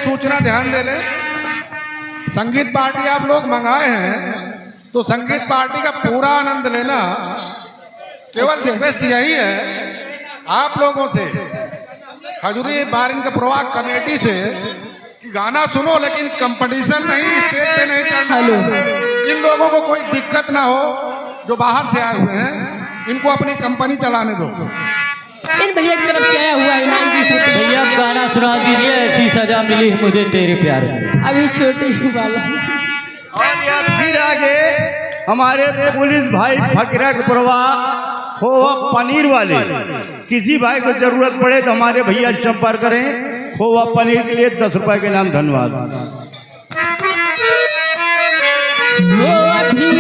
सूचना ध्यान दे लें, संगीत पार्टी आप लोग मंगाए हैं तो संगीत पार्टी का पूरा आनंद लेना। केवल रिक्वेस्ट यही है आप लोगों से, खजूरी बारिन के प्रवाह कमेटी से, कि गाना सुनो लेकिन कंपटीशन नहीं, स्टेज पे नहीं चढ़ना। इन लोगों को कोई दिक्कत ना हो जो बाहर से आए हुए हैं, इनको अपनी कंपनी चलाने दो। इन भैया की तरफ से आया हुआ इनाम 20 रुपये। भैया गाना सुना दीजिए, ऐसी सजा मिली है मुझे तेरे प्यार में। अभी छोटे ही वाला। और या फिर आगे हमारे पुलिस भाई फकीरा के प्रवाह खोवा पनीर वाले, किसी भाई को जरूरत पड़े तो हमारे भैया संपर्क करें। खोवा पनीर के लिए 10 रुपए के नाम। धन्यवाद। वो अभी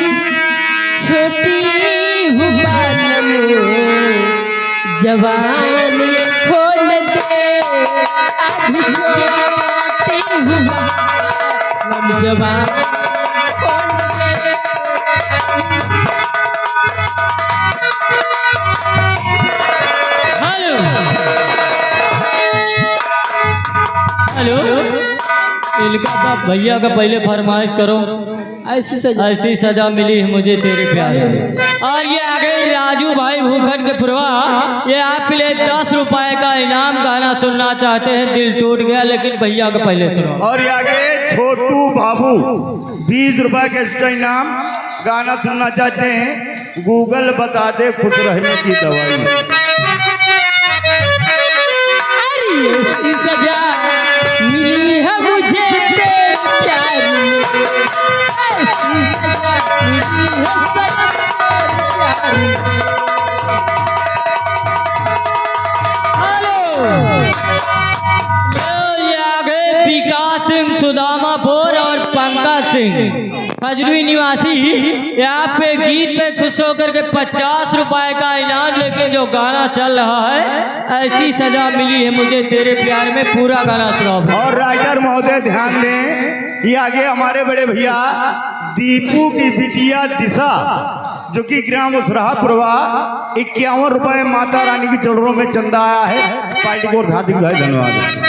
छोटी हूँ बालम, जवान होने दे, अभी छोटी हूँ बालम, जवान होने दे। हेलो हेलो, इनका बाप भैया का पहले फरमाइश करो, ऐसी सजा मिली है मुझे तेरे प्यार में। और ये आगे राजू भाई भूखन के प्रवाह, ये आपके लिए 10 रुपए का इनाम गाना सुनना चाहते हैं। दिल टूट गया लेकिन भैया का पहले सुनो। और ये आगे छोटू बाबू 20 रुपए के इसका इनाम। गाना सुनना चाहते हैं, गूगल बता दे खुश रहने की दवाई। ऐसी सजा मिली है मुझे तेरे प्यार में, ऐसी सजा मिली है सनम तेरे प्यार में। ये आगे विकास सिंह सुदामापुर और पंकज सिंह खजरी निवासी, ये आपके गीत पे खुश होकर के 50 रुपए का इनाम। लेकिन जो गाना चल रहा है, ऐसी सजा मिली है मुझे तेरे प्यार में, पूरा गाना सुनाओ। और राइटर महोदय ध्यान दें, ये आगे हमारे बड़े भैया दीपू की बिटिया दिशा, जो कि ग्राम उसराहा प्रवाह 51 रुपए माता रानी की चरणों में चंदा आया है। पार्टी को हार्दिक धन्यवाद।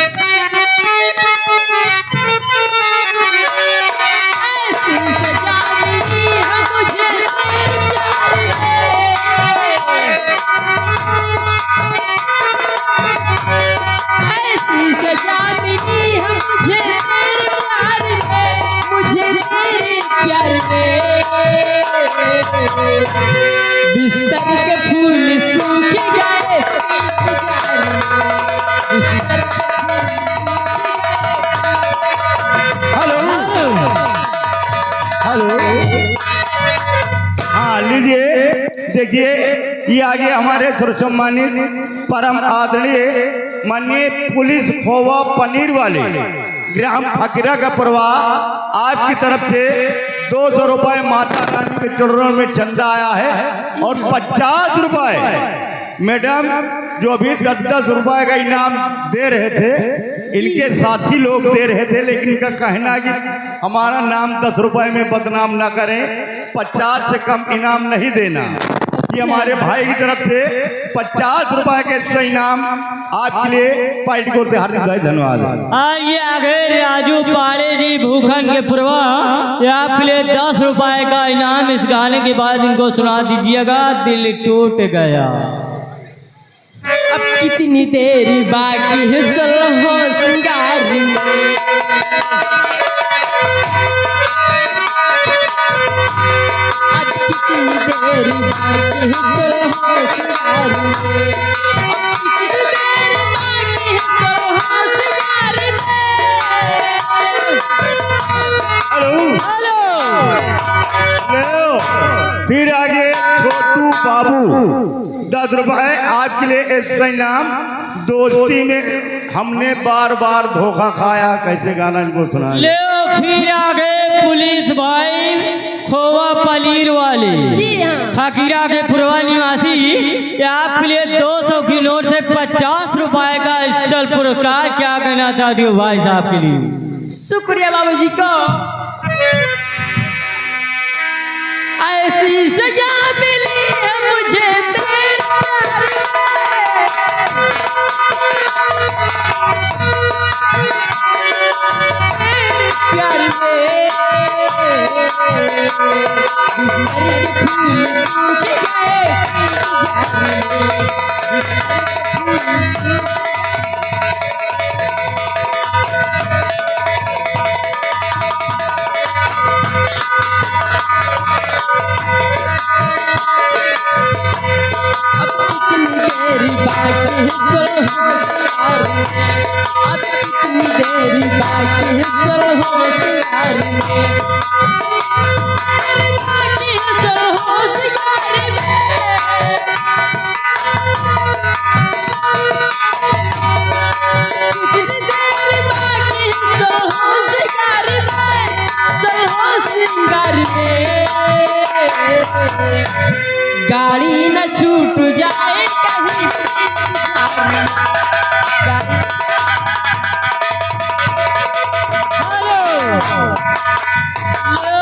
बिस्तर के फूल सूख गए, बिस्तर के फूल हेलो हेलो, हाँ लीजिए। देखिए ये आगे हमारे सर्वसम्मानित परम आदरणीय माननीय पुलिस खोवा पनीर वाले ग्राम फकीरा का प्रवाह आपकी तरफ से 200 रुपए माता रानी के चरणों में चंदा आया है। और 50 रुपए मैडम जो अभी 10-10 रुपए का इनाम दे रहे थे, इनके साथी लोग दे रहे थे, लेकिन इनका कहना है कि हमारा नाम 10 रुपए में बदनाम ना करें, 50 से कम इनाम नहीं देना। ये हमारे भाई की तरफ से 50 रुपए के इनाम आपके लिए पार्टी को हार्दिक धन्यवाद। और ये आगे राजू पाड़े जी भूखन के प्रवाह, ये आपके लिए 10 रुपए का इनाम। इस गाने के बाद इनको सुना दीजिएगा, दिल टूट गया। अब कितनी देर बाकी है सलहो सिंगार में, अब कितनी देर बाकी है सलहो सिंगार में, अब कितनी देर बाकी है सलहो सिंगार में। हेलो हेलो, फिर आगे छोटू बाबू 10 रुपए आपके लिए। ऐसा इनाम दोस्ती में हमने बार बार धोखा खाया, कैसे गाना इनको सुना। ले फिर आगे पुलिस भाई खोवा पनीर वाले, जी हाँ, फकीरा के पुरवा निवासी, ये आपके लिए 200 की नोट से 50 रुपए का स्थल पुरस्कार। क्या कहना चाहती हो भाई साहब के लिए? शुक्रिया बाबूजी को। ऐसी सजा मिली है मुझे तेरे प्यार में, बिस्तर के फूल सूख गए इंतजार में, बिस्तर के फूल सूख अब कितनी देर बाकी है सुलहो सिंगार में, अब कितनी देर बाकी है सुलहो सिंगार में, देर बाकी है सुलहो सिंगार में, कितनी देर बाकी है सुलहो सिंगार में, सुलहो सिंगार में, गाड़ी न छूट जाए कहीं इंतजार में, गाड़ी हेलो